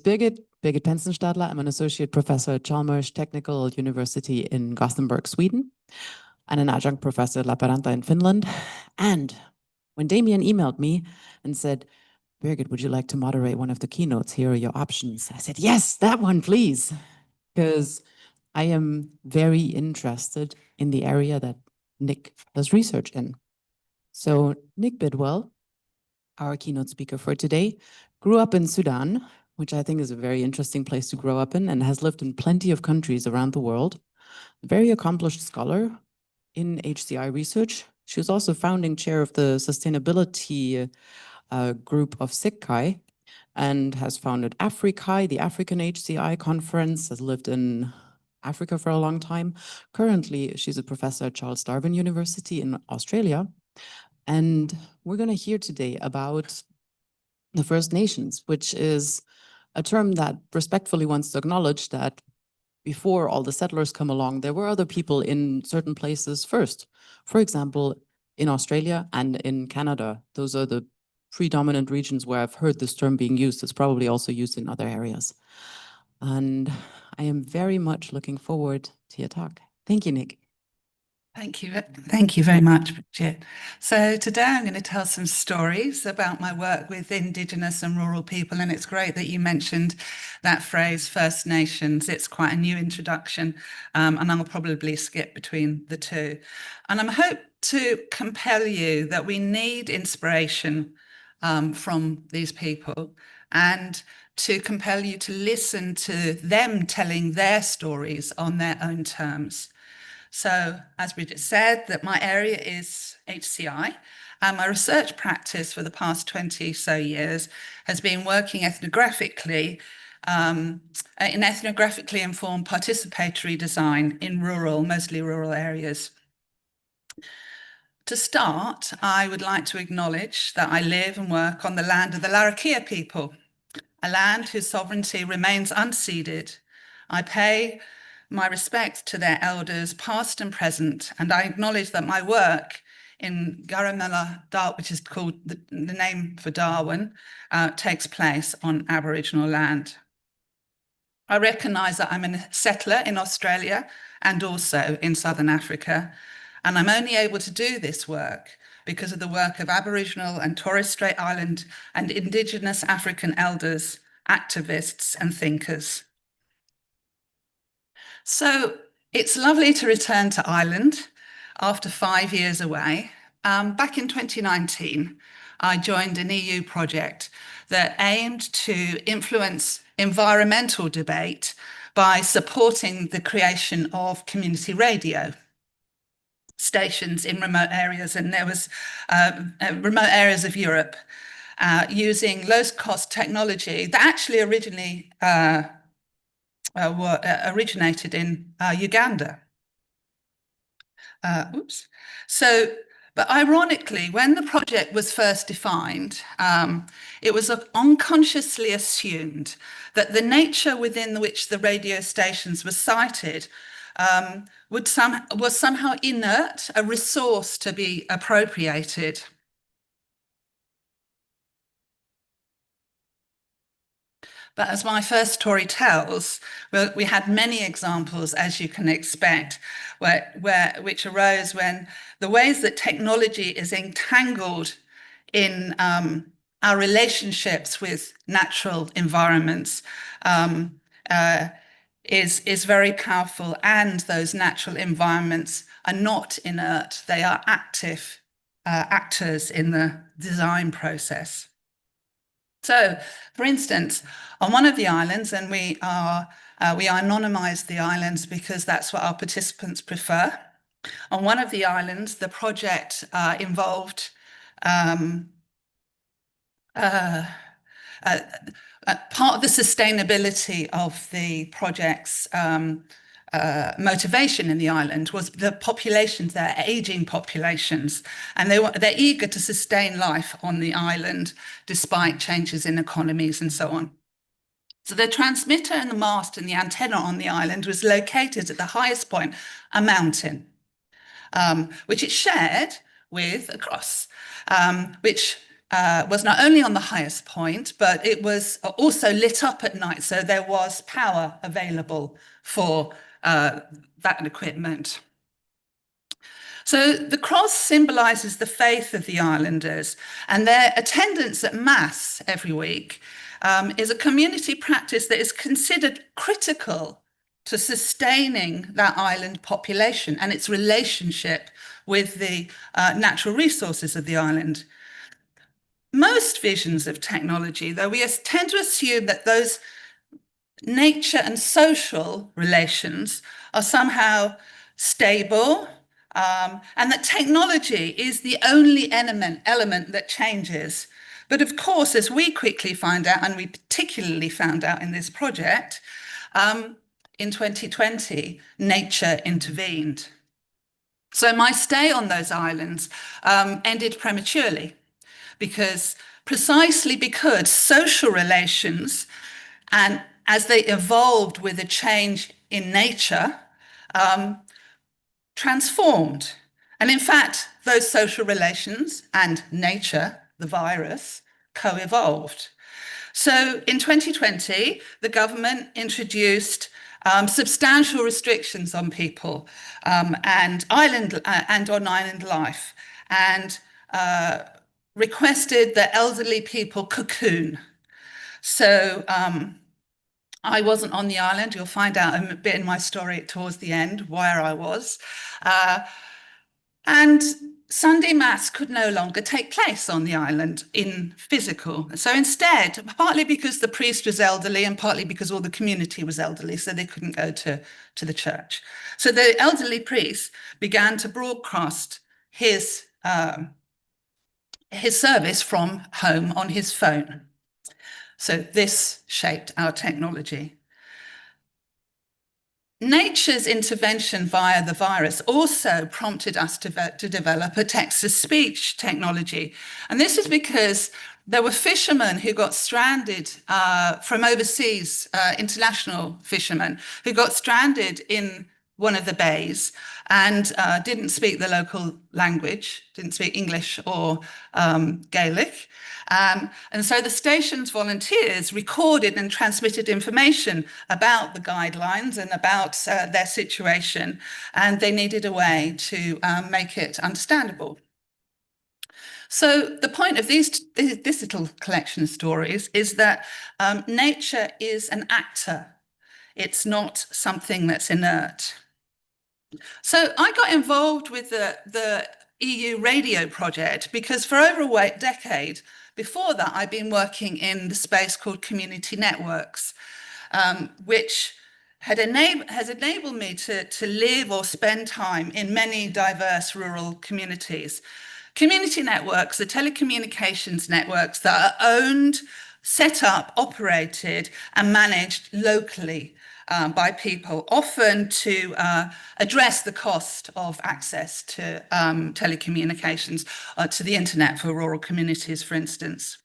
Birgit Penzenstadler. I'm an associate professor at Chalmers Technical University in Gothenburg, Sweden, and an adjunct professor at Lappeenranta in Finland. And when Damien emailed me and said, Birgit, would you like to moderate one of the keynotes? Here are your options. I said, yes, that one, please. Because I am very interested in the area that Nick does research in. So Nick Bidwell, our keynote speaker for today, grew up in Sudan, which I think is a very interesting place to grow up in, and has lived in plenty of countries around the world. A very accomplished scholar in HCI research. She was also founding chair of the sustainability group of SIGCI, and has founded AfriCI, the African HCI conference, has lived in Africa for a long time. Currently, she's a professor at Charles Darwin University in Australia. And we're going to hear today about the First Nations, which is a term that respectfully wants to acknowledge that before all the settlers come along, there were other people in certain places first. For example, in Australia and in Canada. Those are the predominant regions where I've heard this term being used. It's probably also used in other areas. And I am very much looking forward to your talk. Thank you, Nick. Thank you. Thank you very much, Bridget. So today I'm going to tell some stories about my work with Indigenous and rural people. And it's great that you mentioned that phrase, First Nations. It's quite a new introduction, and I'll probably skip between the two. And I'm hope to compel you that we need inspiration from these people, and to compel you to listen to them telling their stories on their own terms. So, as Bridget said, that my area is HCI, and my research practice for the past 20 so years has been working ethnographically in ethnographically informed participatory design in mostly rural areas. To start, I would like to acknowledge that I live and work on the land of the Larrakia people, a land whose sovereignty remains unceded. I pay my respects to their elders, past and present, and I acknowledge that my work in Garamela, which is called the name for Darwin, takes place on Aboriginal land. I recognise that I'm a settler in Australia and also in Southern Africa, and I'm only able to do this work because of the work of Aboriginal and Torres Strait Island and Indigenous African elders, activists and thinkers. So it's lovely to return to Ireland after 5 years away. Back in 2019, I joined an EU project that aimed to influence environmental debate by supporting the creation of community radio stations in remote areas, and there was remote areas of Europe using low-cost technology that actually originally originated in Uganda. But ironically, when the project was first defined, it was unconsciously assumed that the nature within which the radio stations were sited was somehow inert, a resource to be appropriated. But as my first story tells, we had many examples, as you can expect, which arose when the ways that technology is entangled in our relationships with natural environments is very powerful, and those natural environments are not inert, they are active actors in the design process. So, for instance, on one of the islands, and we anonymised the islands because that's what our participants prefer. On one of the islands, the project involved part of the sustainability of the project's motivation in the island was the populations, their aging populations, and they're eager to sustain life on the island despite changes in economies and so on. So the transmitter and the mast and the antenna on the island was located at the highest point, a mountain, which it shared with a cross, which was not only on the highest point, but it was also lit up at night. So there was power available for that equipment. So the cross symbolizes the faith of the islanders, and their attendance at Mass every week is a community practice that is considered critical to sustaining that island population and its relationship with the natural resources of the island. Most visions of technology, though, we tend to assume that those nature and social relations are somehow stable, and that technology is the only element that changes. But of course, as we quickly find out, and we particularly found out in this project, in 2020, nature intervened. So my stay on those islands ended prematurely, precisely because social relations, and as they evolved with a change in nature, transformed. And in fact, those social relations and nature, the virus, co-evolved. So in 2020, the government introduced substantial restrictions on people and on island life, and requested that elderly people cocoon. So I wasn't on the island. You'll find out a bit in my story towards the end where I was. And Sunday Mass could no longer take place on the island in physical. So instead, partly because the priest was elderly and partly because all the community was elderly, so they couldn't go to the church. So the elderly priest began to broadcast his service from home on his phone. So this shaped our technology. Nature's intervention via the virus also prompted us to develop a text-to-speech technology. And this is because there were fishermen who got stranded from overseas, international fishermen, who got stranded in one of the bays and didn't speak the local language, didn't speak English or Gaelic. And so the station's volunteers recorded and transmitted information about the guidelines and about their situation, and they needed a way to make it understandable. So the point of this little collection of stories is that nature is an actor. It's not something that's inert. So I got involved with the EU radio project because for over a decade before that, I'd been working in the space called community networks, which has enabled me to live or spend time in many diverse rural communities. Community networks are telecommunications networks that are owned, set up, operated, and managed locally by people, often to address the cost of access to telecommunications, to the internet for rural communities, for instance.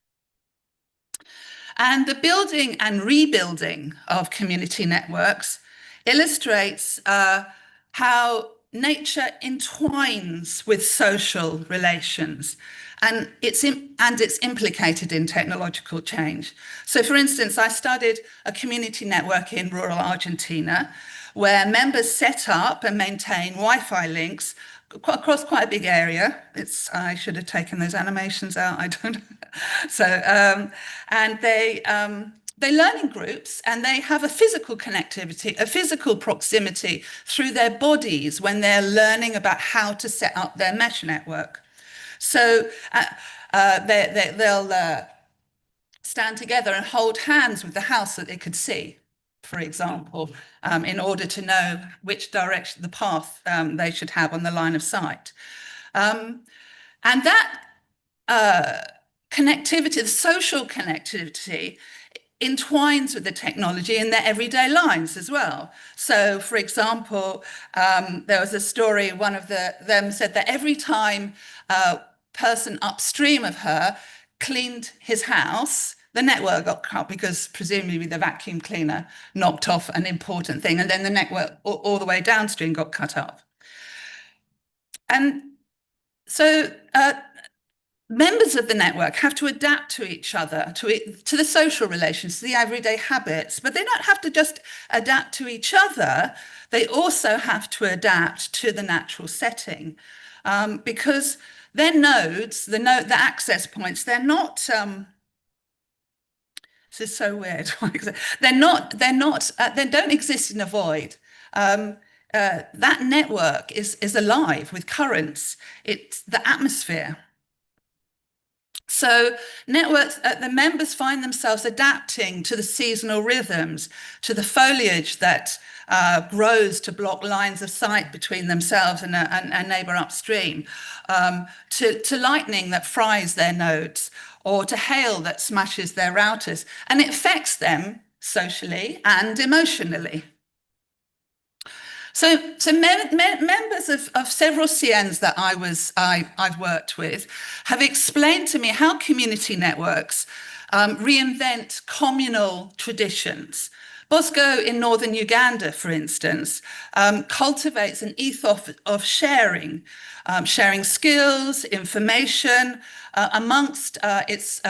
And the building and rebuilding of community networks illustrates how nature entwines with social relations, and it's implicated in technological change. So for instance, I studied a community network in rural Argentina where members set up and maintain Wi-Fi links across quite a big area. I should have taken those animations out, I don't know. So, and they learn in groups and they have a physical connectivity, a physical proximity through their bodies when they're learning about how to set up their mesh network. So they'll stand together and hold hands with the house that they could see, for example, in order to know which direction, the path they should have on the line of sight. And that connectivity, the social connectivity, entwines with the technology in their everyday lives as well. So, for example, there was a story, one of them said that every time a person upstream of her cleaned his house, the network got cut because presumably the vacuum cleaner knocked off an important thing, and then the network all the way downstream got cut off. And so members of the network have to adapt to each other, to the social relations, to the everyday habits, but they don't have to just adapt to each other. They also have to adapt to the natural setting, because their nodes, the access points, they're not. This is so weird. They don't exist in a void. That network is alive with currents. It's the atmosphere. So networks, the members find themselves adapting to the seasonal rhythms, to the foliage that grows to block lines of sight between themselves and a neighbor upstream, to lightning that fries their nodes, or to hail that smashes their routers. And it affects them socially and emotionally. So members of several CNs that I've worked with have explained to me how community networks reinvent communal traditions. Bosco in northern Uganda, for instance, cultivates an ethos of sharing, sharing skills, information amongst its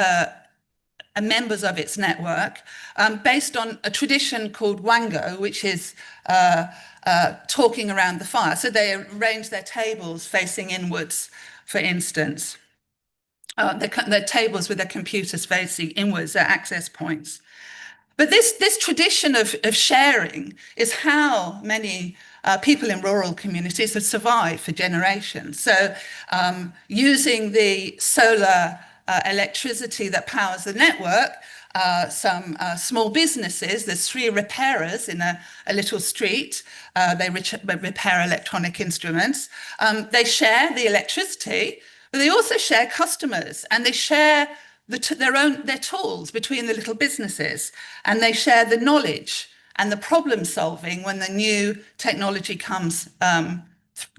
members of its network, based on a tradition called wango, which is talking around the fire. So they arrange their tables facing inwards, for instance. Their tables with their computers facing inwards, their access points. But this tradition of sharing is how many people in rural communities have survived for generations. So using the solar electricity that powers the network, some small businesses, there's 3 repairers in a little street. They repair electronic instruments. They share the electricity, but they also share customers, and they share their tools between the little businesses, and they share the knowledge and the problem solving when the new technology comes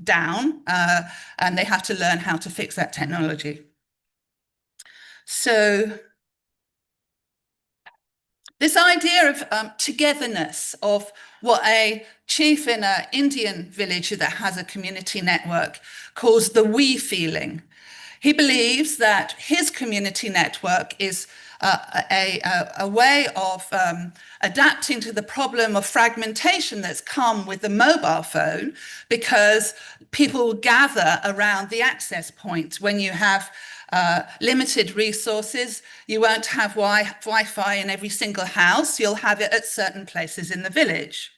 down, and they have to learn how to fix that technology. So this idea of togetherness, of what a chief in an Indian village that has a community network calls the we feeling. He believes that his community network is a way of adapting to the problem of fragmentation that's come with the mobile phone, because people gather around the access point. When you have limited resources, you won't have Wi-Fi in every single house. You'll have it at certain places in the village.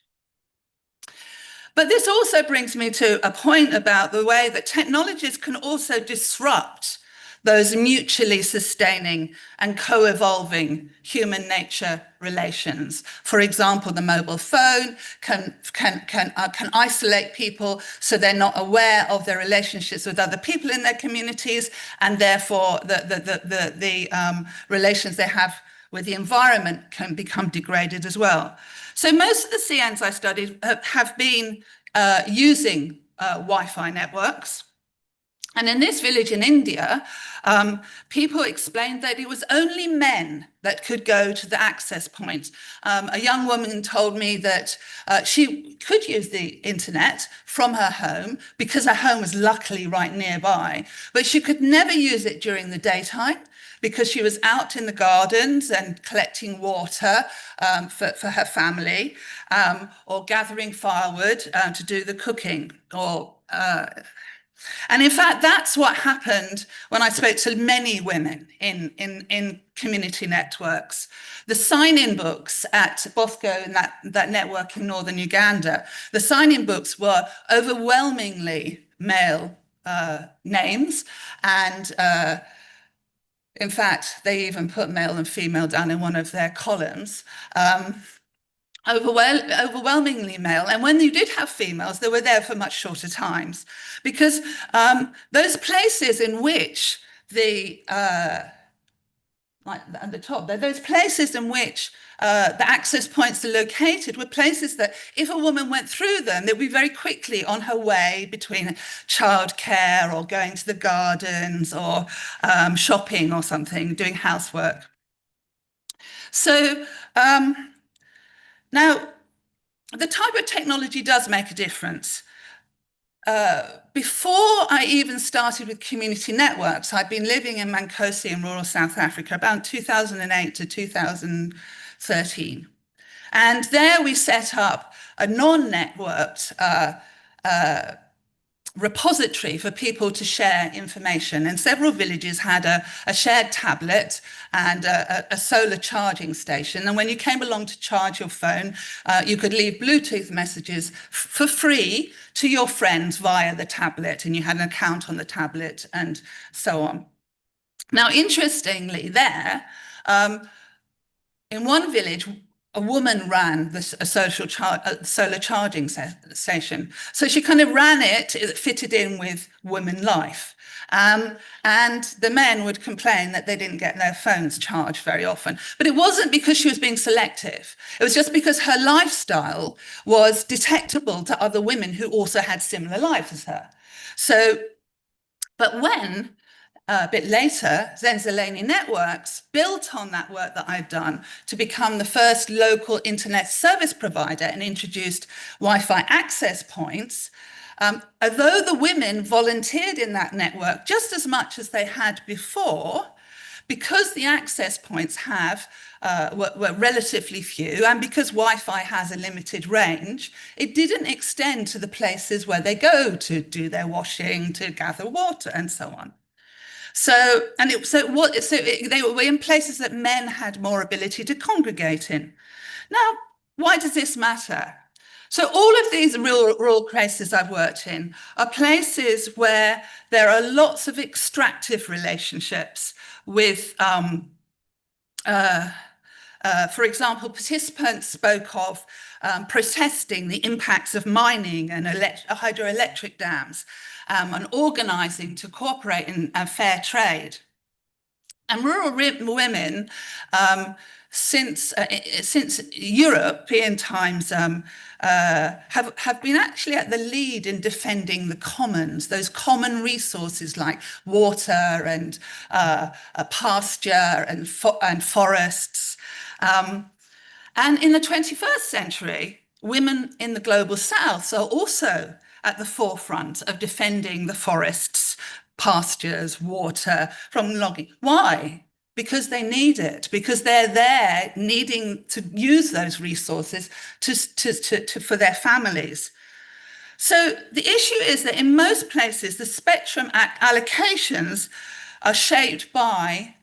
But this also brings me to a point about the way that technologies can also disrupt those mutually sustaining and co-evolving human nature relations. For example, the mobile phone can isolate people so they're not aware of their relationships with other people in their communities, and therefore the relations they have with the environment can become degraded as well. So most of the CNs I studied have been using Wi-Fi networks. And in this village in India, people explained that it was only men that could go to the access point. A young woman told me that she could use the internet from her home because her home was luckily right nearby, but she could never use it during the daytime because she was out in the gardens and collecting water for her family, or gathering firewood to do the cooking, and in fact, that's what happened when I spoke to many women in community networks. The sign-in books at Bosco and that network in northern Uganda, the sign-in books were overwhelmingly male names, and in fact, they even put male and female down in one of their columns. Overwhelmingly male. And when you did have females, they were there for much shorter times, because those places in which like at the top, those places in which the access points are located were places that if a woman went through them, they'd be very quickly on her way between childcare or going to the gardens or shopping or something, doing housework. So now, the type of technology does make a difference. before I even started with community networks, I'd been living in Mankosi in rural South Africa about 2008 to 2013. And there we set up a non-networked repository for people to share information. And several villages had a shared tablet and a solar charging station. And when you came along to charge your phone, you could leave Bluetooth messages for free to your friends via the tablet, and you had an account on the tablet and so on. Now, interestingly, there, in one village, a woman ran a solar charging station. So she kind of ran it, fitted in with women life. And the men would complain that they didn't get their phones charged very often. But it wasn't because she was being selective. It was just because her lifestyle was detectable to other women who also had similar lives as her. So, but when a bit later, Zenzeleni Networks built on that work that I'd done to become the first local internet service provider and introduced Wi-Fi access points. Although the women volunteered in that network just as much as they had before, because the access points were relatively few, and because Wi-Fi has a limited range, it didn't extend to the places where they go to do their washing, to gather water, and so on. So they were in places that men had more ability to congregate in. Now, why does this matter? So all of these rural places I've worked in are places where there are lots of extractive relationships with, for example, participants spoke of protesting the impacts of mining and hydroelectric dams, and organising to cooperate in fair trade. And rural women, since European times, have been actually at the lead in defending the commons, those common resources like water and pasture and forests. And in the 21st century, women in the global south are also at the forefront of defending the forests, pastures, water from logging. Why? Because they need it, because they're there needing to use those resources for their families. So the issue is that in most places, the spectrum allocations are shaped by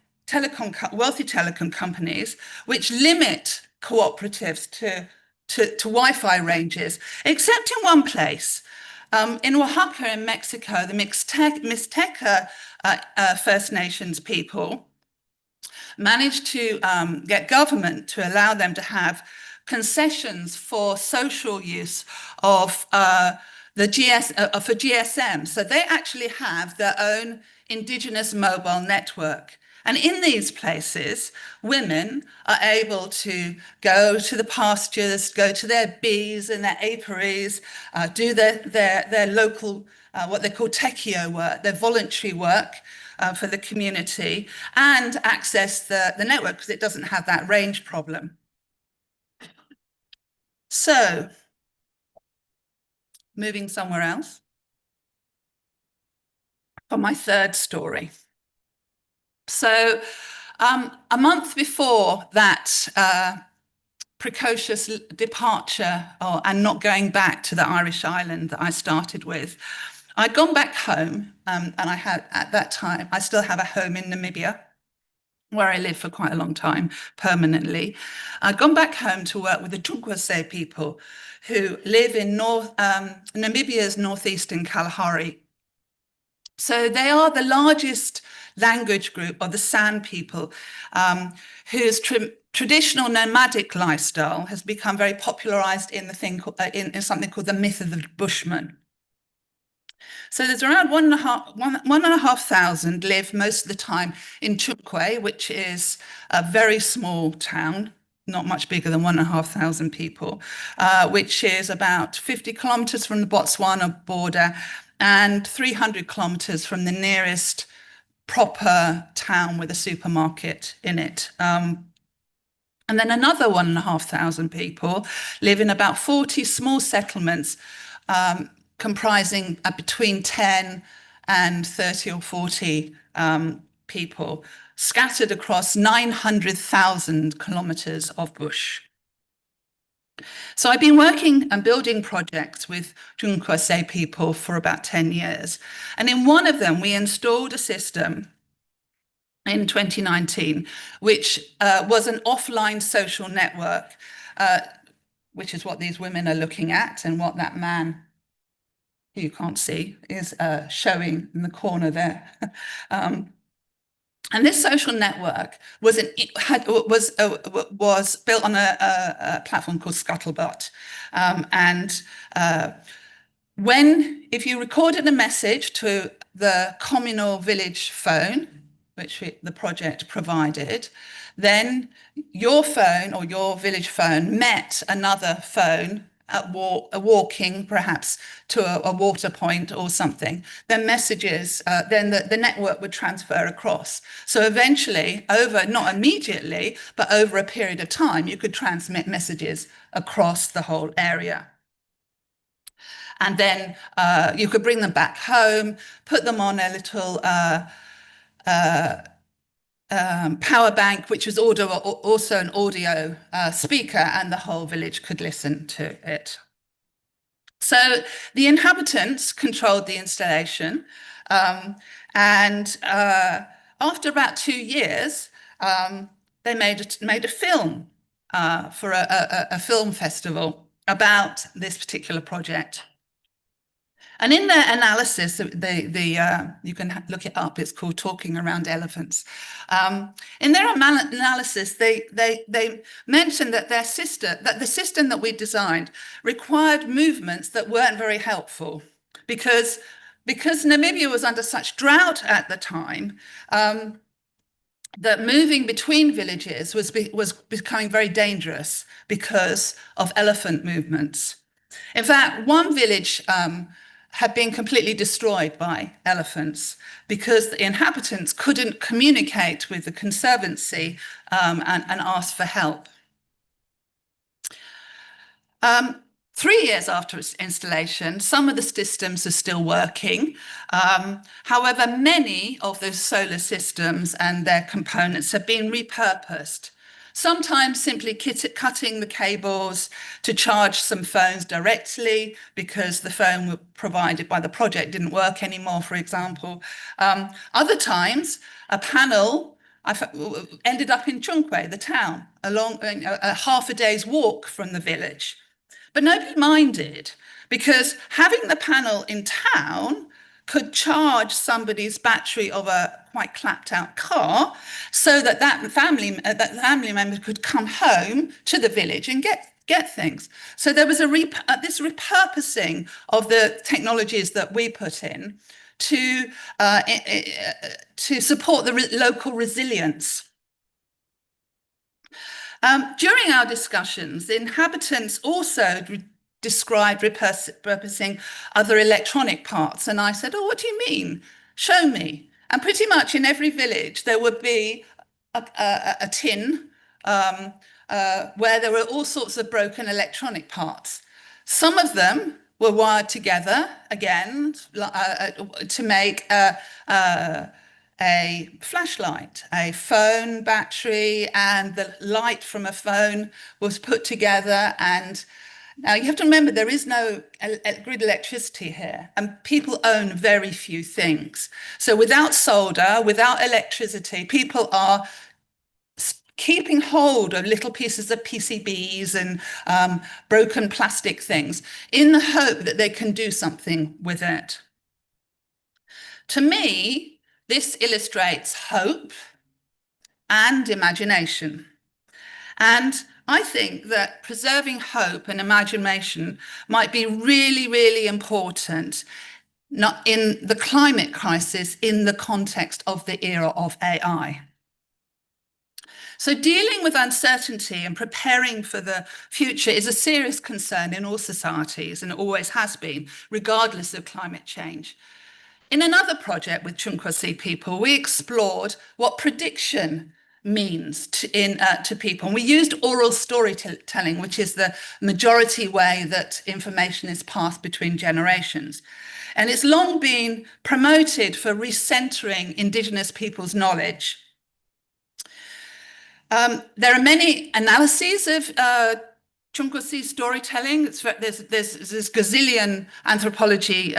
wealthy telecom companies, which limit cooperatives to Wi-Fi ranges, except in one place. In Oaxaca in Mexico, the Mixteca First Nations people managed to get government to allow them to have concessions for social use of for GSM. So they actually have their own Indigenous mobile network. And in these places, women are able to go to the pastures, go to their bees and their apiaries, do their local, what they call techio work, their voluntary work for the community, and access the network because it doesn't have that range problem. So, moving somewhere else, for my third story. So a month before that precocious departure and not going back to the Irish island that I started with, I'd gone back home, and I had, at that time, I still have a home in Namibia, where I lived for quite a long time, permanently. I'd gone back home to work with the Junkwase people who live in Namibia's northeastern Kalahari. So they are the largest language group of the San people, whose traditional nomadic lifestyle has become very popularized in in something called the myth of the Bushman. So there's around 1,500 live most of the time in Chukwe, which is a very small town, not much bigger than 1,500 people, which is about 50 kilometers from the Botswana border and 300 kilometers from the nearest proper town with a supermarket in it. And then another 1,500 people live in about 40 small settlements comprising between 10 and 30 or 40 people, scattered across 900,000 kilometers of bush. So I've been working and building projects with Junkose people for about 10 years. And in one of them, we installed a system in 2019, which was an offline social network, which is what these women are looking at and what that man, who you can't see, is showing in the corner there. And this social network was built on a platform called Scuttlebutt. If you recorded a message to the communal village phone, which the project provided, then your phone or your village phone met another phone walking perhaps to a water point or something, then messages, then the network would transfer across. So eventually, not immediately, but over a period of time, you could transmit messages across the whole area. And then you could bring them back home, put them on a little power bank, which was also an audio speaker, and the whole village could listen to it. So the inhabitants controlled the installation, and after about 2 years, they made a film for a film festival about this particular project. And in their analysis, you can look it up, it's called Talking Around Elephants. In their analysis, they mentioned that the system that we designed required movements that weren't very helpful because Namibia was under such drought at the time, that moving between villages was becoming very dangerous because of elephant movements. In fact, one village had been completely destroyed by elephants because the inhabitants couldn't communicate with the conservancy and ask for help. 3 years after its installation, some of the systems are still working. However, many of those solar systems and their components have been repurposed. Sometimes simply cutting the cables to charge some phones directly because the phone provided by the project didn't work anymore, for example. Other times, a panel ended up in Chunkwe, the town, along a half a day's walk from the village. But nobody minded because having the panel in town could charge somebody's battery of a quite clapped out car so that family member could come home to the village and get things. So there was this repurposing of the technologies that we put in to support the local resilience. During our discussions, the inhabitants also described repurposing other electronic parts. And I said, oh, what do you mean? Show me. And pretty much in every village, there would be a tin where there were all sorts of broken electronic parts. Some of them were wired together, again, to make a flashlight, a phone battery, and the light from a phone was put together. And now you have to remember, there is no grid electricity here, and people own very few things. So without solder, without electricity, people are keeping hold of little pieces of PCBs and broken plastic things in the hope that they can do something with it. To me, this illustrates hope and imagination. And I think that preserving hope and imagination might be really, really important, not in the climate crisis, in the context of the era of AI. So dealing with uncertainty and preparing for the future is a serious concern in all societies, and it always has been, regardless of climate change. In another project with Chunkose people, we explored what prediction means to people. And we used oral storytelling, which is the majority way that information is passed between generations. And it's long been promoted for recentering Indigenous people's knowledge. There are many analyses of Chunkwe storytelling. There's gazillion anthropology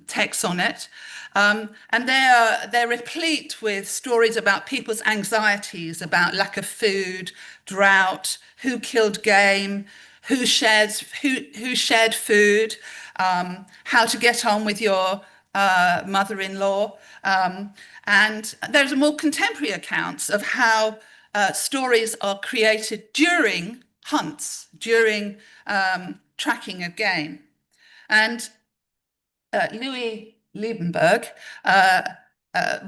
texts on it. And they're replete with stories about people's anxieties, about lack of food, drought, who killed game, who shared food, how to get on with your mother-in-law. And there's more contemporary accounts of how stories are created during hunts, during tracking of game. And Louis Liebenberg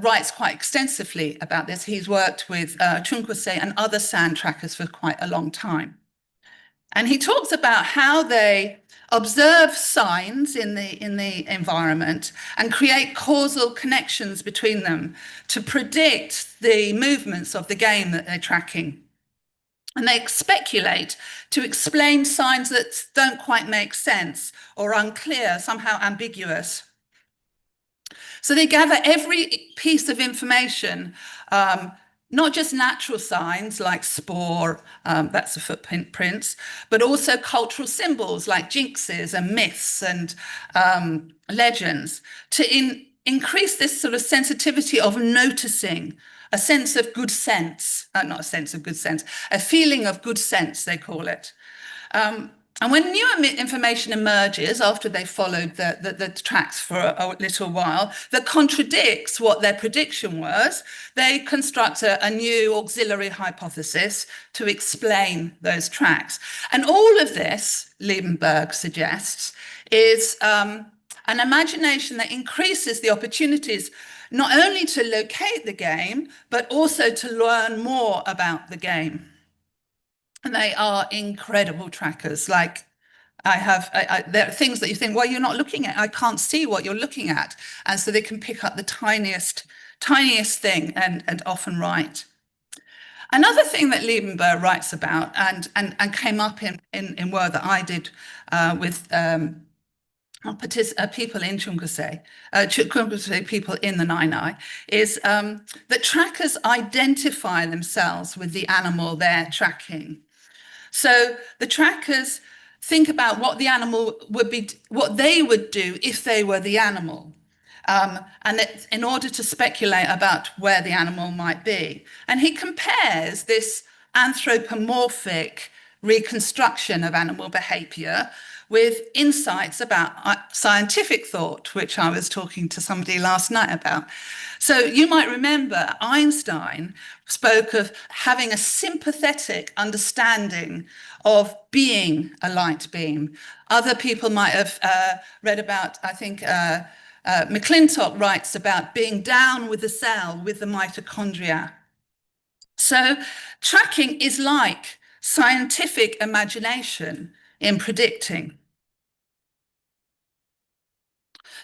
writes quite extensively about this. He's worked with Chunkwe and other sand trackers for quite a long time. And he talks about how they observe signs in the environment and create causal connections between them to predict the movements of the game that they're tracking. And they speculate to explain signs that don't quite make sense or unclear, somehow ambiguous. So they gather every piece of information, not just natural signs like spore, that's the footprints, but also cultural symbols like jinxes and myths and legends to increase this sort of sensitivity of noticing, a sense of good sense, not a sense of good sense, a feeling of good sense, they call it. And when new information emerges after they followed the tracks for a little while that contradicts what their prediction was, they construct a new auxiliary hypothesis to explain those tracks. And all of this, Liebenberg suggests, is an imagination that increases the opportunities not only to locate the game, but also to learn more about the game. And they are incredible trackers. Like there are things that you think, well, you're not looking at, I can't see what you're looking at. And so they can pick up the tiniest thing and often right. Another thing that Liebenberg writes about and came up in work that I did with people in Chunkwe people in the Nainai, is that trackers identify themselves with the animal they're tracking. So the trackers think about what the animal would be, what they would do if they were the animal, and that in order to speculate about where the animal might be. And he compares this anthropomorphic reconstruction of animal behavior with insights about scientific thought, which I was talking to somebody last night about. So you might remember Einstein spoke of having a sympathetic understanding of being a light beam. Other people might have read about, I think, McClintock writes about being down with the cell, with the mitochondria. So tracking is like scientific imagination in predicting.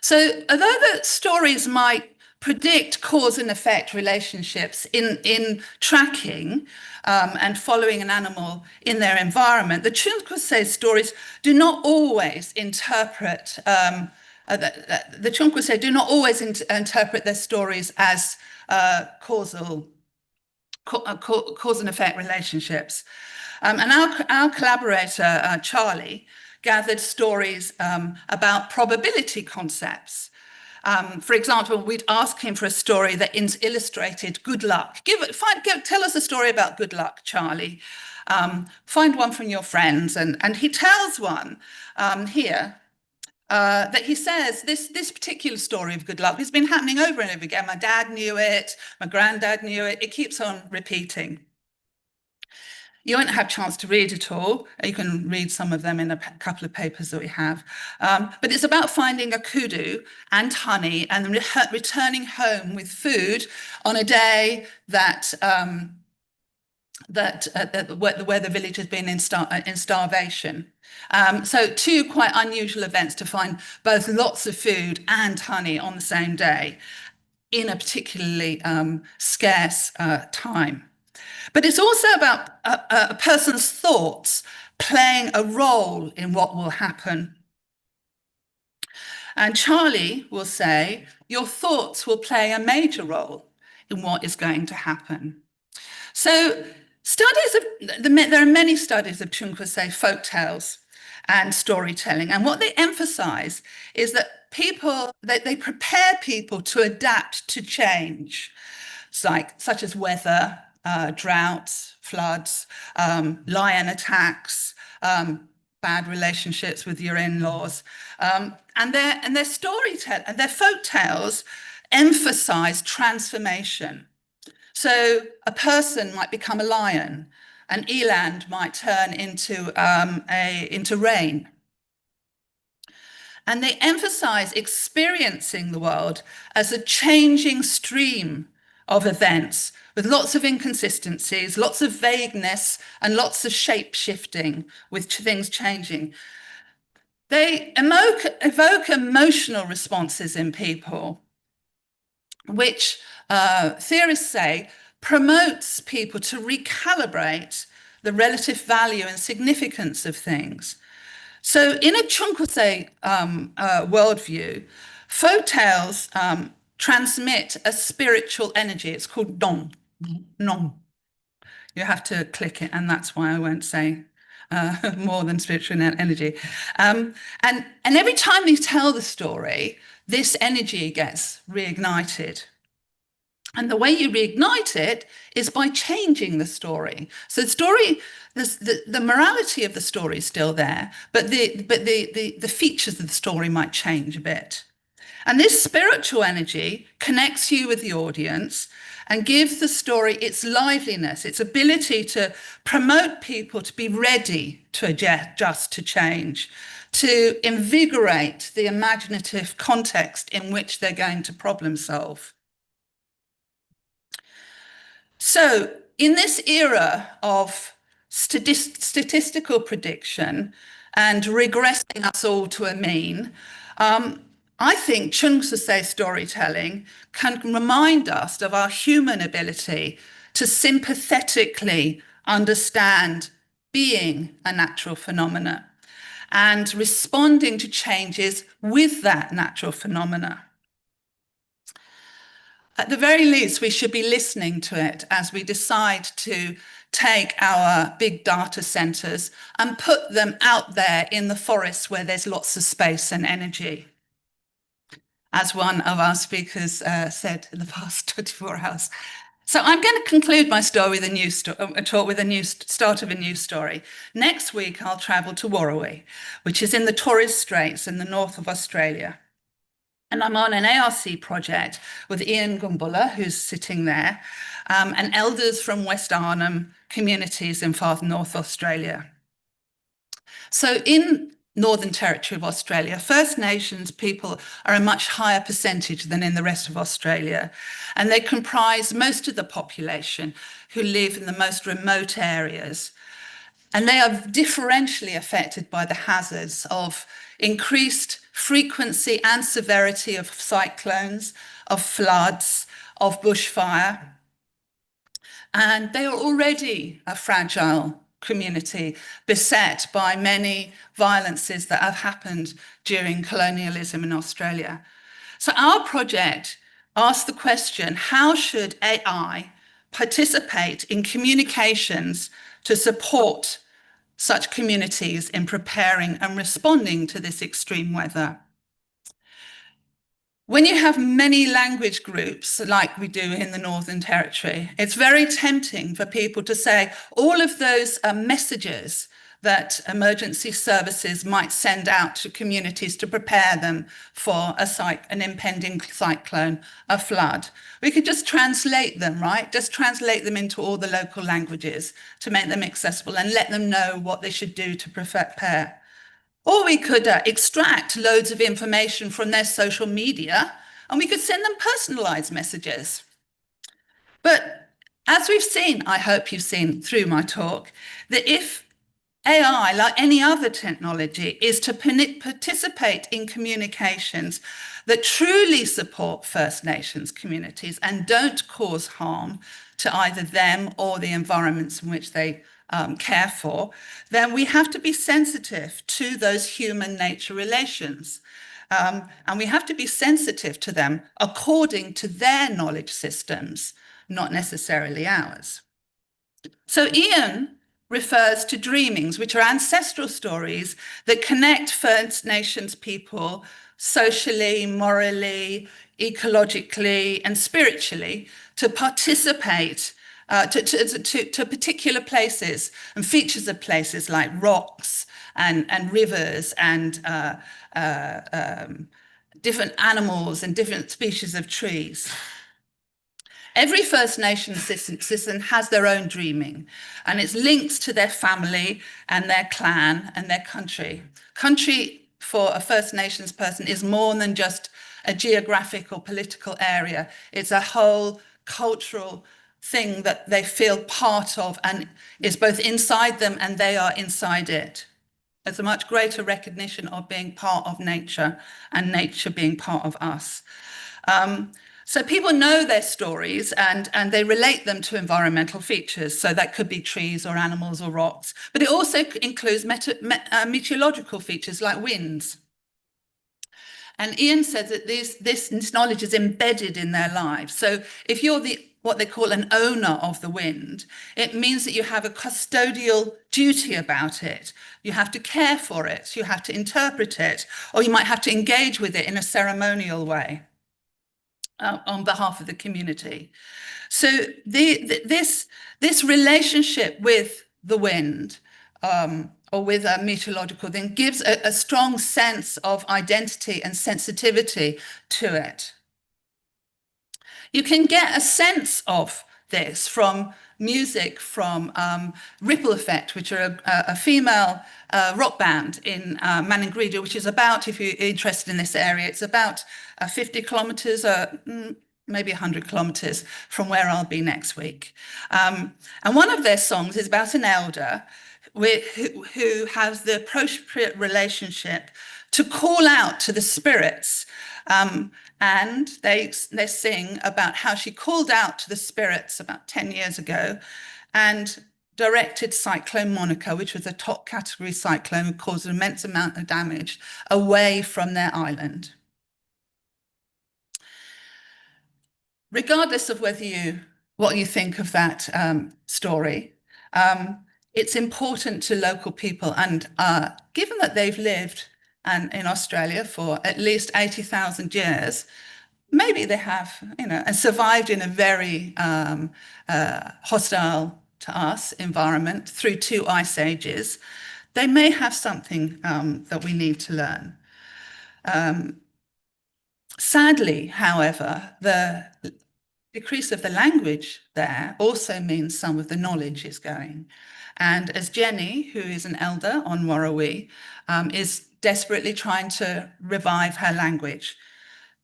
So although the stories might predict cause and effect relationships in tracking and following an animal in their environment, the Chunkwe stories do not always interpret, the Chunkwe do not always interpret their stories as cause and effect relationships. And our collaborator, Charlie, gathered stories about probability concepts. For example, we'd ask him for a story that illustrated good luck. Tell us a story about good luck, Charlie. Find one from your friends. And he tells one here that he says, this particular story of good luck has been happening over and over again. My dad knew it, my granddad knew it. It keeps on repeating. You won't have a chance to read it all. You can read some of them in a couple of papers that we have. But it's about finding a kudu and honey and returning home with food on a day that where the village has been in starvation. So two quite unusual events to find both lots of food and honey on the same day in a particularly scarce time. But it's also about a person's thoughts playing a role in what will happen. And Charlie will say, your thoughts will play a major role in what is going to happen. So there are many studies of Chunkuse folktales and storytelling. And what they emphasize is that they prepare people to adapt to change, such as weather, droughts, floods, lion attacks, bad relationships with your in-laws, and their storytelling and their folk tales emphasize transformation. So a person might become a lion, an eland might turn into rain. And they emphasize experiencing the world as a changing stream of events with lots of inconsistencies, lots of vagueness, and lots of shape shifting with things changing. They evoke emotional responses in people, which theorists say promotes people to recalibrate the relative value and significance of things. So in a Chunkuse worldview, folk tales transmit a spiritual energy. It's called nong, nong. You have to click it, and that's why I won't say more than spiritual energy. And every time you tell the story, this energy gets reignited. And the way you reignite it is by changing the story. So the morality of the story is still there, but the features of the story might change a bit. And this spiritual energy connects you with the audience and gives the story its liveliness, its ability to promote people to be ready to adjust to change, to invigorate the imaginative context in which they're going to problem solve. So in this era of statistical prediction and regressing us all to a mean, I think Chunkuse storytelling can remind us of our human ability to sympathetically understand being a natural phenomena and responding to changes with that natural phenomena. At the very least, we should be listening to it as we decide to take our big data centers and put them out there in the forests where there's lots of space and energy. As one of our speakers said in the past 24 hours. So I'm going to conclude my story with a talk with a start of a new story. Next week, I'll travel to Warrawee, which is in the Torres Straits in the north of Australia. And I'm on an ARC project with Ian Gumbulla, who's sitting there, and elders from West Arnhem communities in far north Australia. So in Northern Territory of Australia, First Nations people are a much higher percentage than in the rest of Australia. And they comprise most of the population who live in the most remote areas. And they are differentially affected by the hazards of increased frequency and severity of cyclones, of floods, of bushfire. And they are already a fragile community beset by many violences that have happened during colonialism in Australia. So our project asks the question, how should AI participate in communications to support such communities in preparing and responding to this extreme weather? When you have many language groups like we do in the Northern Territory, it's very tempting for people to say all of those messages that emergency services might send out to communities to prepare them for an impending cyclone, a flood. We could just translate them, right? Just translate them into all the local languages to make them accessible and let them know what they should do to prepare. Or we could extract loads of information from their social media and we could send them personalized messages. But as we've seen, I hope you've seen through my talk, that if AI, like any other technology, is to participate in communications that truly support First Nations communities and don't cause harm to either them or the environments in which they care for, then we have to be sensitive to those human-nature relations. And we have to be sensitive to them according to their knowledge systems, not necessarily ours. So Ian refers to dreamings, which are ancestral stories that connect First Nations people socially, morally, ecologically, and spiritually to participate to particular places and features of places like rocks and rivers and different animals and different species of trees. Every First Nation citizen has their own dreaming, and it's linked to their family and their clan and their country. Country for a First Nations person is more than just a geographic or political area. It's a whole cultural thing that they feel part of and is both inside them and they are inside it. There's a much greater recognition of being part of nature and nature being part of us. So people know their stories and they relate them to environmental features. So that could be trees or animals or rocks, but it also includes meteorological features like winds. And Ian said that this knowledge is embedded in their lives. So if you're what they call an owner of the wind, it means that you have a custodial duty about it. You have to care for it, you have to interpret it, or you might have to engage with it in a ceremonial way. On behalf of the community. So this relationship with the wind or with a meteorological thing gives a strong sense of identity and sensitivity to it. You can get a sense of this from music from Ripple Effect, which are a female rock band in Maningrida, which is about, if you're interested in this area, it's about 50 kilometers, maybe 100 kilometers from where I'll be next week. And one of their songs is about an elder who has the appropriate relationship to call out to the spirits. And they sing about how she called out to the spirits about 10 years ago and directed Cyclone Monica, which was a top category cyclone that caused an immense amount of damage, away from their island. Regardless of what you think of that story, it's important to local people. And given that they've lived in Australia for at least 80,000 years, maybe they have, and survived in a very hostile to us environment through 2 ice ages, they may have something that we need to learn. Sadly, however, the decrease of the language there also means some of the knowledge is going. And as Jenny, who is an elder on Warrawee, is desperately trying to revive her language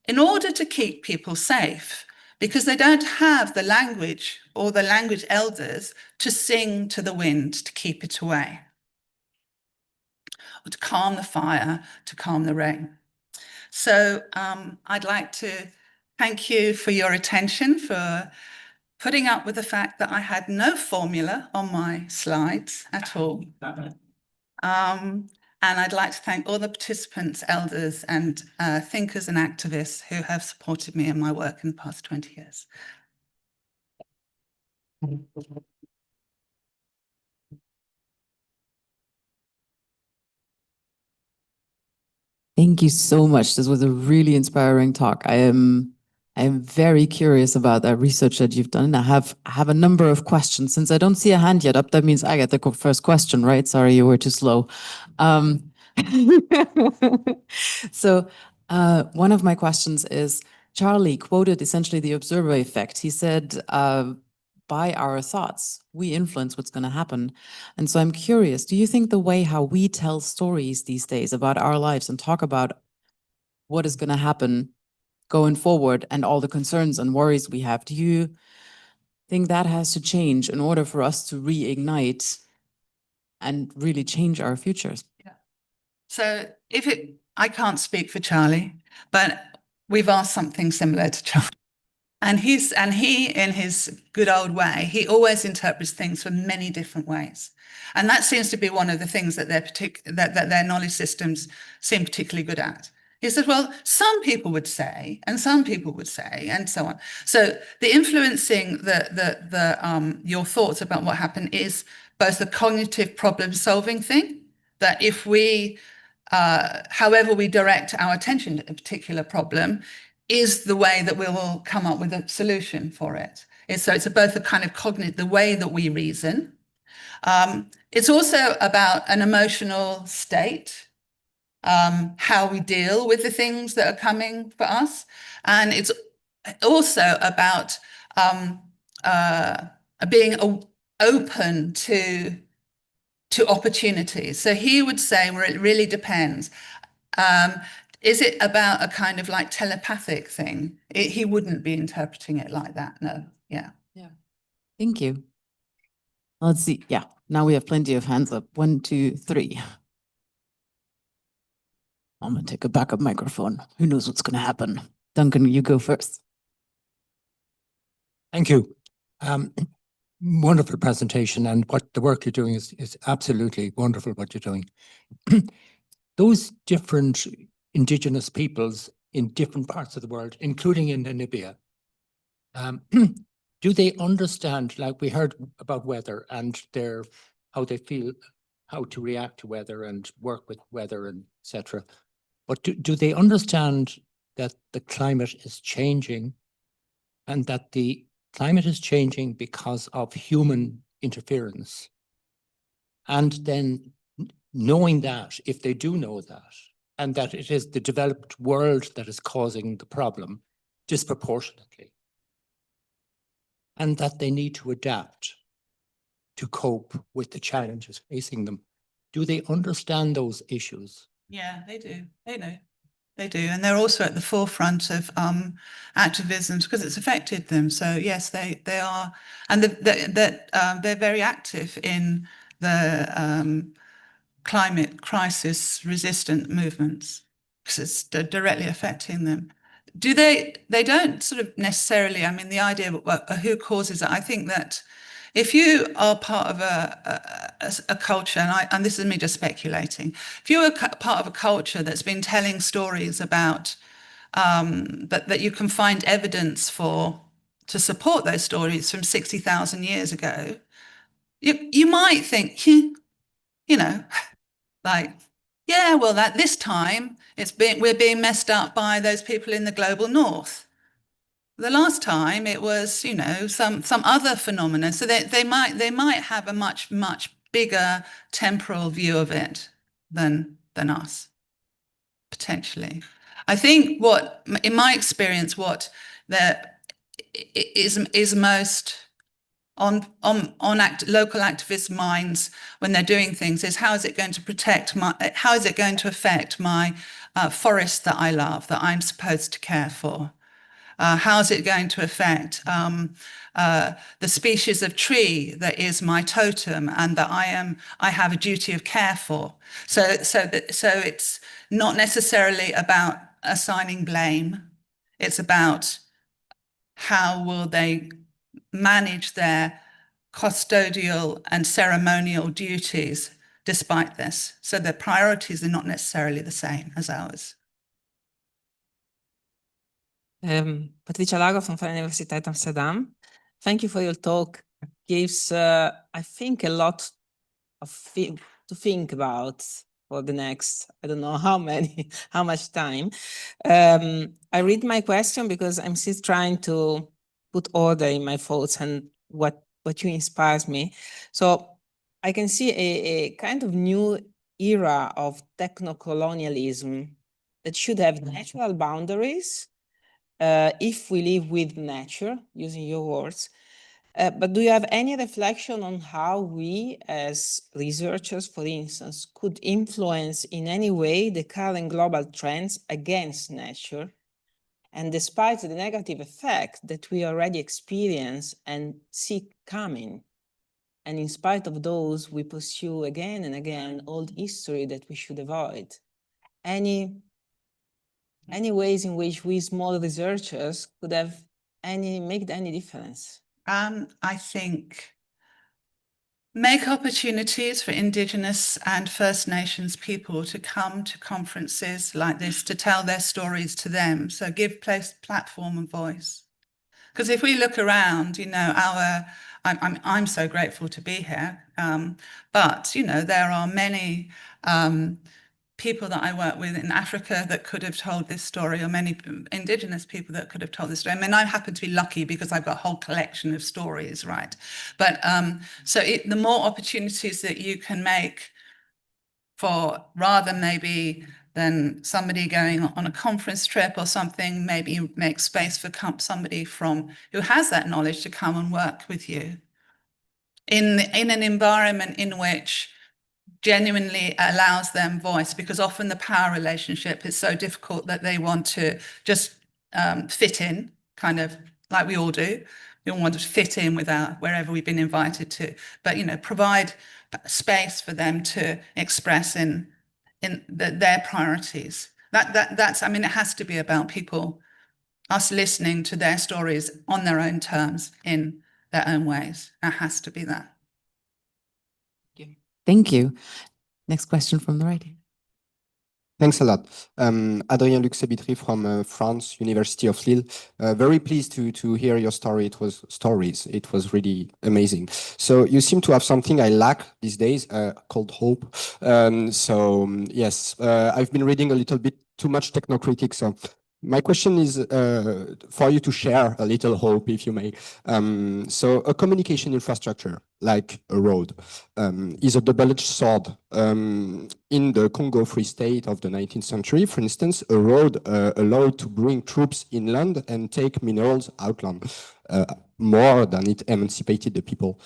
in order to keep people safe, because they don't have the language or the language elders to sing to the wind to keep it away, or to calm the fire, to calm the rain. So I'd like to thank you for your attention, for putting up with the fact that I had no formula on my slides at all. And I'd like to thank all the participants, elders, and thinkers and activists who have supported me in my work in the past 20 years. Thank you so much. This was a really inspiring talk. I am very curious about that research that you've done. I have a number of questions. Since I don't see a hand yet up, that means I get the first question, right? Sorry, you were too slow. So one of my questions is, Charlie quoted essentially the observer effect. He said, by our thoughts, we influence what's going to happen. And so I'm curious, do you think the way how we tell stories these days about our lives and talk about what is going to happen going forward and all the concerns and worries we have, do you think that has to change in order for us to reignite and really change our futures? Yeah. So I can't speak for Charlie, but we've asked something similar to Charlie. And he, in his good old way, he always interprets things from many different ways. And that seems to be one of the things that that their knowledge systems seem particularly good at. He says, well, some people would say, and some people would say, and so on. So the influencing your thoughts about what happened is both a cognitive problem-solving thing, that if we, however we direct our attention to a particular problem, is the way that we will come up with a solution for it. So it's both a kind of cognitive, the way that we reason. It's also about an emotional state, how we deal with the things that are coming for us. And it's also about being open to opportunities. So he would say, where it really depends. Is it about a kind of like telepathic thing? He wouldn't be interpreting it like that. No. Yeah. Yeah. Thank you. Let's see. Yeah. Now we have plenty of hands up. 1, 2, 3. I'm going to take a backup microphone. Who knows what's going to happen? Duncan, you go first. Thank you. Wonderful presentation, and what the work you're doing is absolutely wonderful what you're doing. Those different indigenous peoples in different parts of the world, including in Namibia, do they understand, like we heard about weather and how they feel, how to react to weather and work with weather, and etc. But do they understand that the climate is changing, and that the climate is changing because of human interference? And then knowing that, if they do know that, and that it is the developed world that is causing the problem disproportionately, and that they need to adapt to cope with the challenges facing them. Do they understand those issues? Yeah, they do. They know. They do. And they're also at the forefront of activism because it's affected them. So yes, they are. And they're very active in the climate crisis resistant movements because it's directly affecting them. They don't sort of necessarily, I mean, the idea of who causes it, I think that if you are part of a culture, and this is me just speculating, if you're part of a culture that's been telling stories about that you can find evidence to support those stories from 60,000 years ago, you might think, like, yeah, well, at this time we're being messed up by those people in the global north. The last time it was, some other phenomena. So they might have a much bigger temporal view of it than us, potentially. I think in my experience, what there is most on local activist minds when they're doing things is how is it going to affect my forest that I love, that I'm supposed to care for? How is it going to affect the species of tree that is my totem and that I have a duty of care for? So it's not necessarily about assigning blame. It's about how will they manage their custodial and ceremonial duties despite this. So their priorities are not necessarily the same as ours. Patricia Lago from Vrije Universiteit Amsterdam. Thank you for your talk. It gives, I think, a lot to think about for the next, I don't know how much time. I read my question because I'm still trying to put order in my thoughts and what you inspires me. So I can see a kind of new era of techno-colonialism that should have natural boundaries if we live with nature, using your words. But do you have any reflection on how we as researchers, for instance, could influence in any way the current global trends against nature? And despite the negative effect that we already experience and see coming, and in spite of those, we pursue again and again old history that we should avoid. Any ways in which we small researchers could have make any difference? I think make opportunities for Indigenous and First Nations people to come to conferences like this, to tell their stories to them. So give platform and voice. Because if we look around, you know, I'm so grateful to be here. But, you know, there are many people that I work with in Africa that could have told this story, or many Indigenous people that could have told this story. I mean, I happen to be lucky because I've got a whole collection of stories, right? But so the more opportunities that you can make for, rather maybe than somebody going on a conference trip or something, maybe make space for somebody who has that knowledge to come and work with you in an environment in which genuinely allows them voice, because often the power relationship is so difficult that they want to just fit in, kind of like we all do. We all want to fit in with wherever we've been invited to, but, you know, provide space for them to express in their priorities. That's, I mean, it has to be about us listening to their stories on their own terms, in their own ways. It has to be that. Thank you. Next question from the right. Thanks a lot. Adrien Luc Sebitry from France, University of Lille. Very pleased to hear your story. It was really amazing. So you seem to have something I lack these days called hope. Yes, I've been reading a little bit too much technocritic. So my question is for you to share a little hope, if you may. So a communication infrastructure like a road is a double-edged sword. In the Congo Free State of the 19th century, for instance, a road allowed to bring troops inland and take minerals outland, more than it emancipated the people.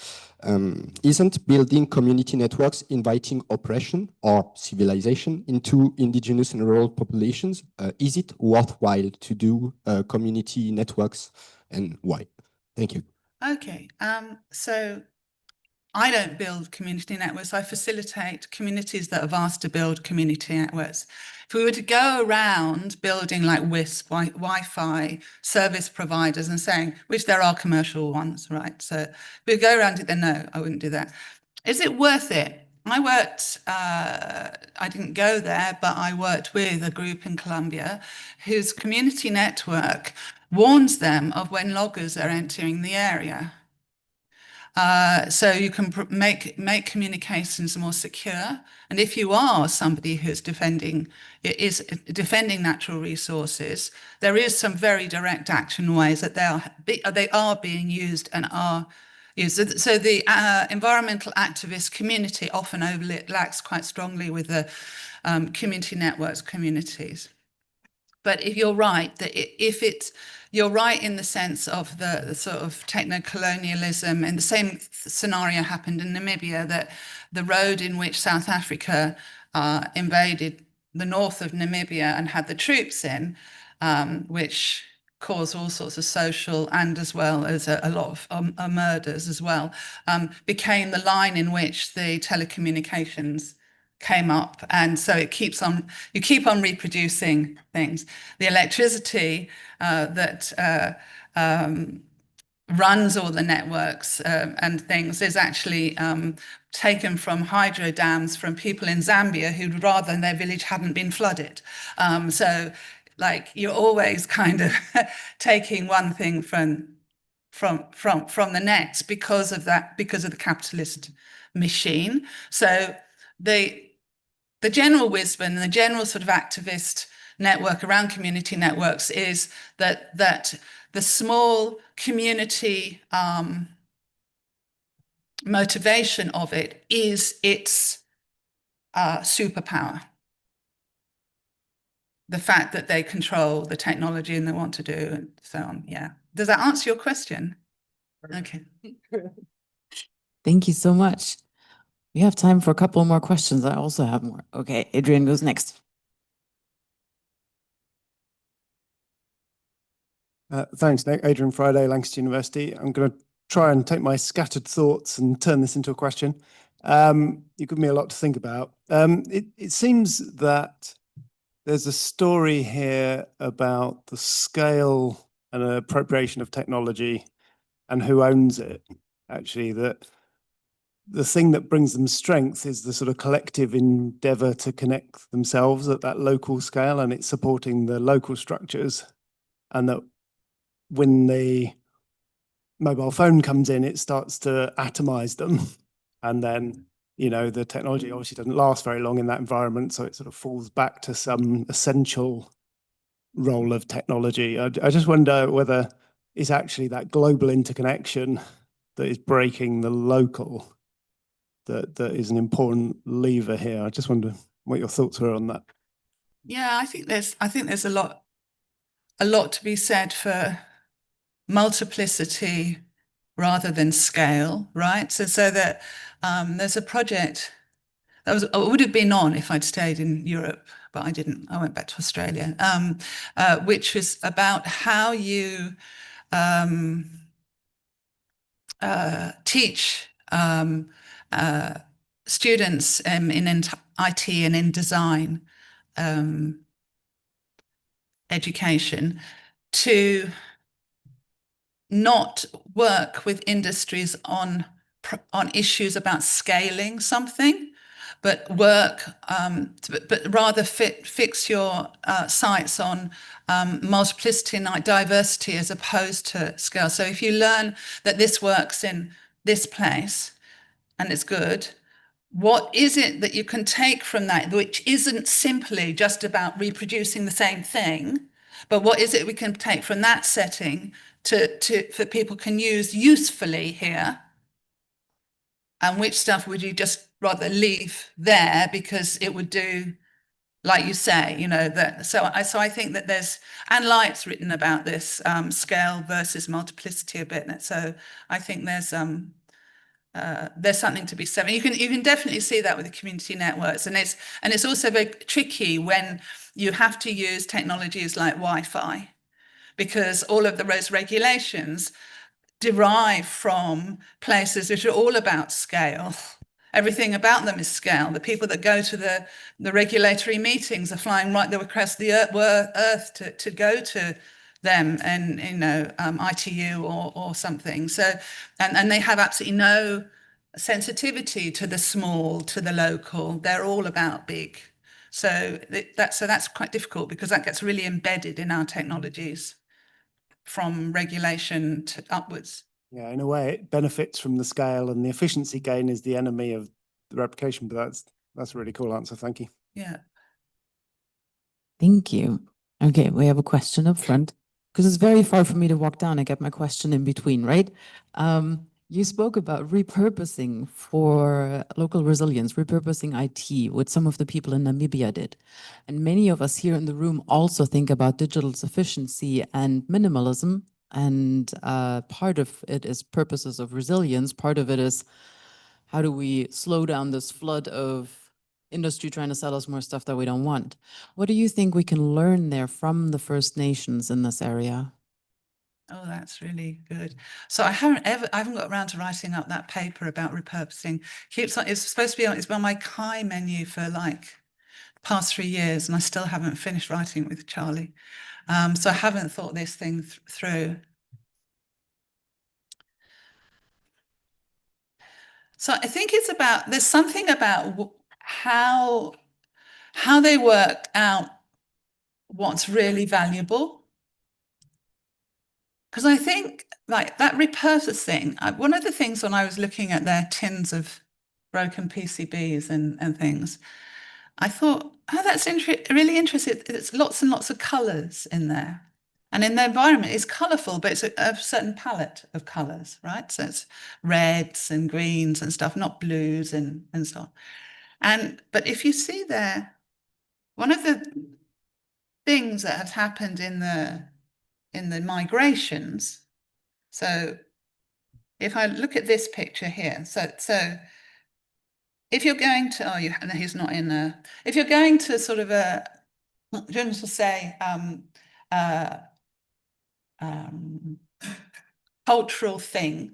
Isn't building community networks inviting oppression or civilization into indigenous and rural populations? Is it worthwhile to do community networks, and why? Thank you. Okay, so I don't build community networks. I facilitate communities that have asked to build community networks. If we were to go around building like WISP, Wi-Fi service providers, and saying, which there are commercial ones, right? So if we go around it, then no, I wouldn't do that. Is it worth it? I didn't go there, but I worked with a group in Colombia whose community network warns them of when loggers are entering the area. So you can make communications more secure. And if you are somebody who's defending natural resources, there is some very direct action ways that they are being used and are used. So the environmental activist community often overlaps quite strongly with the community networks communities. But if you're right, that you're right in the sense of the sort of techno-colonialism, and the same scenario happened in Namibia, that the road in which South Africa invaded the north of Namibia and had the troops in, which caused all sorts of social and as well as a lot of murders as well, became the line in which the telecommunications came up. And so you keep on reproducing things. The electricity that runs all the networks and things is actually taken from hydro dams from people in Zambia who'd rather their village hadn't been flooded. So like you're always kind of taking one thing from the next because of the capitalist machine. So the general wisdom and the general sort of activist network around community networks is that the small community motivation of it is its superpower. The fact that they control the technology and they want to do and so on. Yeah. Does that answer your question? Okay. Thank you so much. We have time for a couple more questions. I also have more. Okay, Adrian goes next. Thanks, Nick. Adrian Friday, Lancaster University. I'm going to try and take my scattered thoughts and turn this into a question. You give me a lot to think about. It seems that there's a story here about the scale and an appropriation of technology and who owns it. Actually, that the thing that brings them strength is the sort of collective endeavor to connect themselves at that local scale, and it's supporting the local structures. And that when the mobile phone comes in, it starts to atomize them. And then, you know, the technology obviously doesn't last very long in that environment. So it sort of falls back to some essential role of technology. I just wonder whether it's actually that global interconnection that is breaking the local that is an important lever here. I just wonder what your thoughts were on that. Yeah, I think there's a lot to be said for multiplicity rather than scale, right? So that there's a project that I would have been on if I'd stayed in Europe, but I didn't. I went back to Australia, which was about how you teach students in IT and in design education to not work with industries on issues about scaling something, but work, but rather fix your sights on multiplicity and diversity as opposed to scale. So if you learn that this works in this place and it's good, what is it that you can take from that, which isn't simply just about reproducing the same thing, but what is it we can take from that setting that people can use usefully here? And which stuff would you just rather leave there because it would do, like you say, you know, that. So I think that and Light's written about this scale versus multiplicity a bit. And so I think there's something to be said. And you can definitely see that with the community networks, and it's also very tricky when you have to use technologies like Wi-Fi, because all of those regulations derive from places which are all about scale. Everything about them is scale. The people that go to the regulatory meetings are flying right there across the earth to go to them, and you know, ITU or something. So and they have absolutely no sensitivity to the small, to the local. They're all about big. So that's quite difficult, because that gets really embedded in our technologies from regulation to upwards. Yeah, in a way, it benefits from the scale, and the efficiency gain is the enemy of the replication. But that's a really cool answer. Thank you. Yeah. Thank you. Okay, we have a question up front, because it's very far for me to walk down and get my question in between, right? You spoke about repurposing for local resilience, repurposing IT, what some of the people in Namibia did. And many of us here in the room also think about digital sufficiency and minimalism. And part of it is purposes of resilience. Part of it is, how do we slow down this flood of industry trying to sell us more stuff that we don't want? What do you think we can learn there from the First Nations in this area? Oh, that's really good. So I haven't got around to writing up that paper about repurposing. It's supposed to be it's on my Kai menu for like the past 3 years, and I still haven't finished writing it with Charlie. So I haven't thought this thing through. So I think there's something about how they work out what's really valuable. Because I think like that repurpose thing, one of the things when I was looking at their tins of broken PCBs and things, I thought, oh, that's really interesting. It's lots and lots of colors in there. And in the environment, it's colorful, but it's a certain palette of colors, right? So it's reds and greens and stuff, not blues and stuff. But if you see there, one of the things that have happened in the migrations. So if I look at this picture here, so if you're going to, he's not in there. If you're going to sort of to say, cultural thing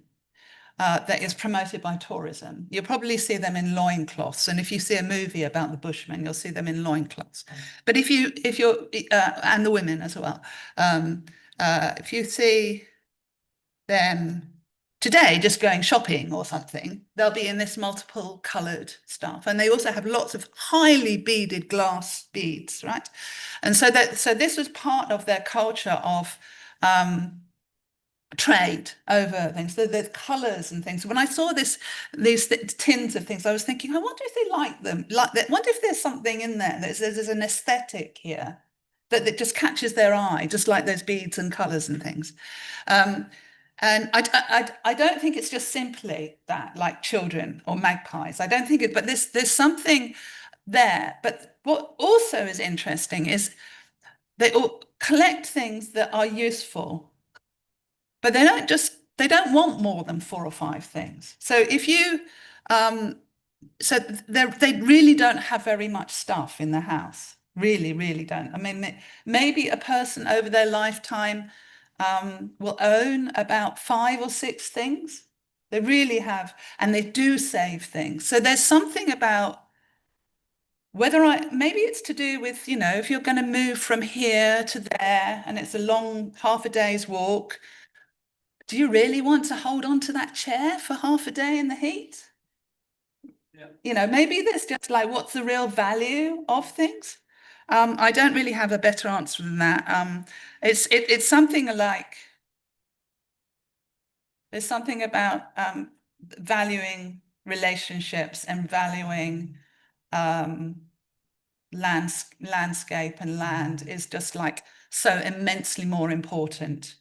that is promoted by tourism, you'll probably see them in loincloths. And if you see a movie about the Bushmen, you'll see them in loincloths. But if you're, and the women as well, if you see them today just going shopping or something, they'll be in this multiple coloured stuff. And they also have lots of highly beaded glass beads, right? And so this was part of their culture of trade over things. So there's colours and things. When I saw these tins of things, I was thinking, I wonder if they like them. Like that. Wonder if there's something in there. There's an aesthetic here that just catches their eye, just like those beads and colours and things. And I don't think it's just simply that, like children or magpies. I don't think it, but there's something there. But what also is interesting is they all collect things that are useful, but they don't want more than 4 or 5 things. So if you, so they really don't have very much stuff in the house. Really, really don't. I mean, maybe a person over their lifetime will own about 5 or 6 things. They really have, and they do save things. So there's something about maybe it's to do with, you know, if you're going to move from here to there and it's a long half a day's walk, do you really want to hold on to that chair for half a day in the heat? Yeah. You know, maybe there's just like, what's the real value of things? I don't really have a better answer than that. It's something like, there's something about valuing relationships and valuing landscape and land is just like so immensely more important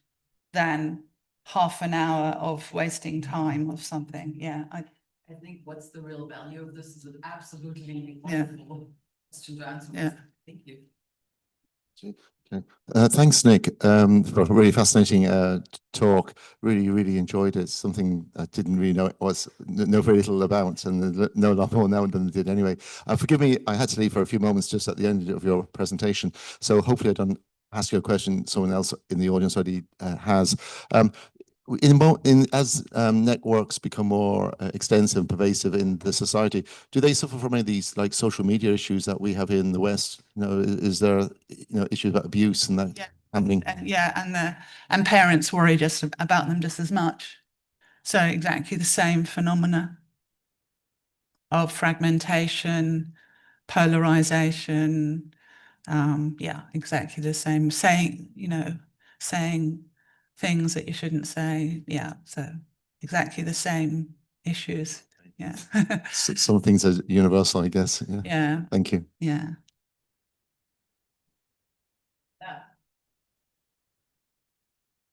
than half an hour of wasting time of something. Yeah, I think what's the real value of this is an absolutely wonderful question to answer. Yeah. Thank you. Okay. Thanks, Nick, for a really fascinating talk. Really enjoyed it. Something I didn't really know know very little about, and know a lot more now than I did anyway. Forgive me, I had to leave for a few moments just at the end of your presentation, so hopefully I don't ask you a question someone else in the audience already has. As networks become more extensive and pervasive in the society, do they suffer from any of these like social media issues that we have in the West? You know, is there issues about abuse and that happening? And parents worry just about them just as much. So exactly the same phenomena of fragmentation, polarization. Exactly the same. Saying things that you shouldn't say. Yeah, so exactly the same issues. Yeah. Some things are universal, I guess. Yeah. Yeah. Thank you. Yeah.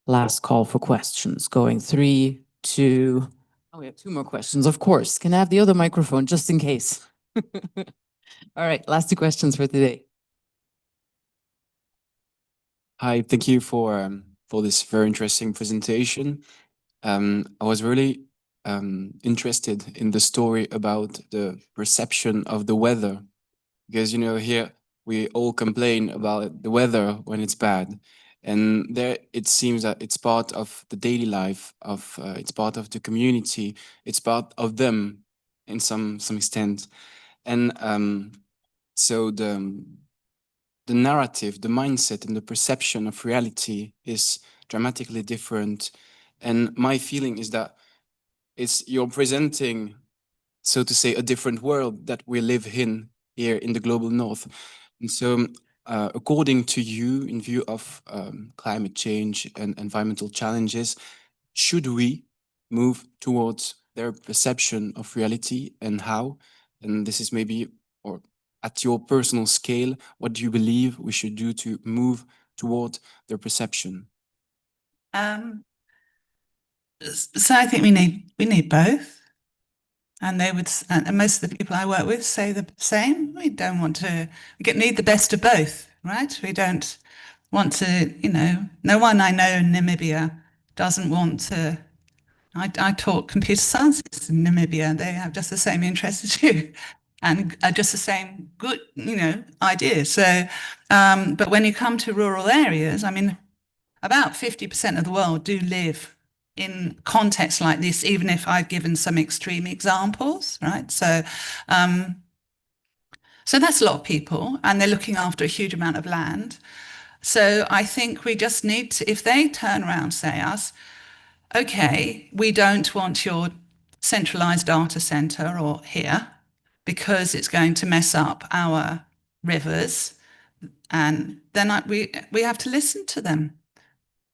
Last call for questions. Going 3, 2. Oh, we have 2 more questions. Of course. Can I have the other microphone just in case? All right. Last 2 questions for today. Hi, thank you for this very interesting presentation. I was really interested in the story about the perception of the weather, because here we all complain about the weather when it's bad, and there it seems that it's part of the daily life of it's part of the community, it's part of them in some extent, and so the narrative, the mindset, and the perception of reality is dramatically different. And my feeling is that you're presenting, so to say, a different world that we live in here in the global north. And so, according to you, in view of climate change and environmental challenges, should we move towards their perception of reality, and how? And this is maybe, or at your personal scale, what do you believe we should do to move toward their perception? So I think we need both, and and most of the people I work with say the same. We don't want to. We need the best of both, right? We don't want to. No one I know in Namibia doesn't want to. I taught computer scientists in Namibia. They have just the same interests as you, and just the same good, ideas. So, but when you come to rural areas, I mean, about 50% of the world do live in contexts like this, even if I've given some extreme examples, right? So, so that's a lot of people, and they're looking after a huge amount of land. So I think we just need to, if they turn around and say us, okay, we don't want your centralized data center or here because it's going to mess up our rivers, and then we have to listen to them.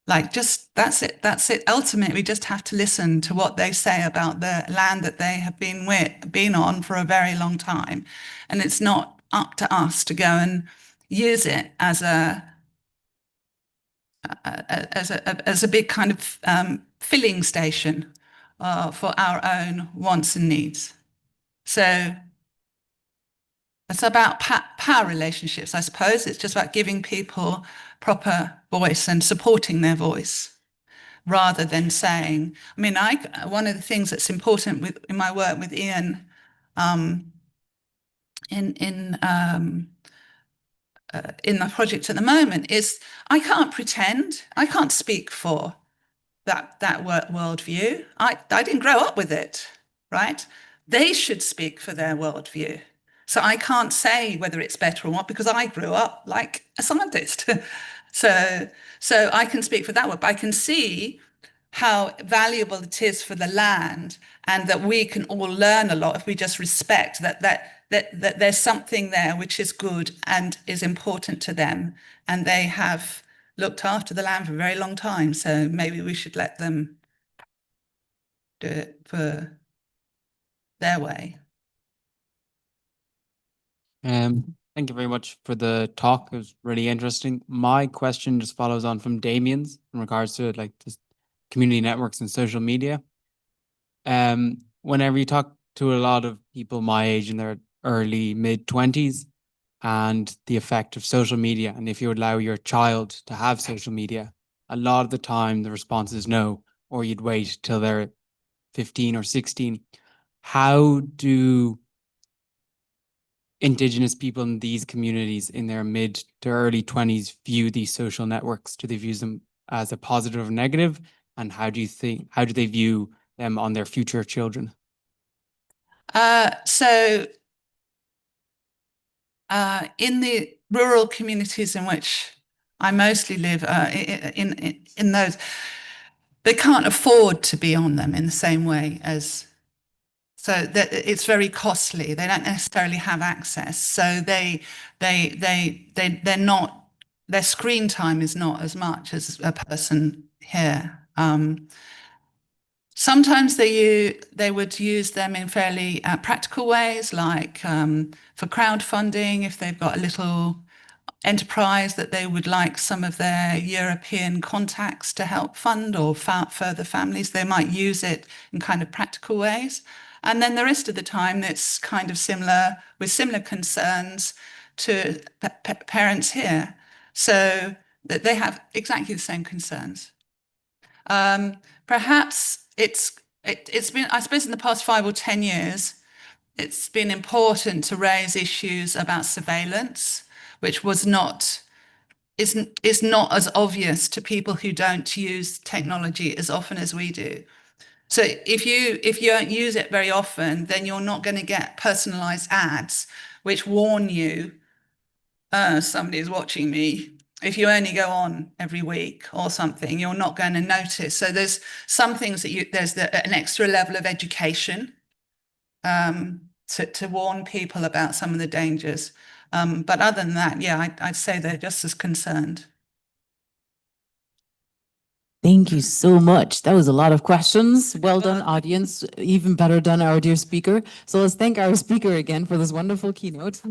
Like, just that's it. Ultimately, we just have to listen to what they say about the land that they have been on for a very long time, and it's not up to us to go and use it as a big kind of filling station for our own wants and needs. So it's about power relationships, I suppose. It's just about giving people proper voice and supporting their voice, rather than saying, I mean, one of the things that's important in my work with Ian in the project at the moment is I can't pretend, I can't speak for that worldview. I didn't grow up with it, right? They should speak for their worldview. So I can't say whether it's better or not because I grew up like a scientist. So I can speak for that one, but I can see how valuable it is for the land, and that we can all learn a lot if we just respect that there's something there which is good and is important to them, and they have looked after the land for a very long time. So maybe we should let them do it for their way. Thank you very much for the talk. It was really interesting. My question just follows on from Damien's in regards to like just community networks and social media. Whenever you talk to a lot of people my age in their early mid-20s and the effect of social media, and if you allow your child to have social media, a lot of the time the response is no, or you'd wait till they're 15 or 16. How do Indigenous people in these communities in their mid to early 20s view these social networks? Do they view them as a positive or negative? And how do they view them on their future children? So in the rural communities in which I mostly live, in those, they can't afford to be on them in the same way as, so that it's very costly. They don't necessarily have access. So they're not, their screen time is not as much as a person here. Sometimes they would use them in fairly practical ways, like for crowdfunding, if they've got a little enterprise that they would like some of their European contacts to help fund or further families, they might use it in kind of practical ways. And then the rest of the time, it's kind of similar, with similar concerns to parents here. So that they have exactly the same concerns. Perhaps it's been, I suppose in the past 5 or 10 years, it's been important to raise issues about surveillance, which is not as obvious to people who don't use technology as often as we do. So if you don't use it very often, then you're not going to get personalized ads which warn you, somebody's watching me. If you only go on every week or something, you're not going to notice. So there's some things that there's an extra level of education to warn people about some of the dangers. But other than that, yeah, I'd say they're just as concerned. Thank you so much. That was a lot of questions. Well done, audience. Even better done, our dear speaker. So let's thank our speaker again for this wonderful keynote.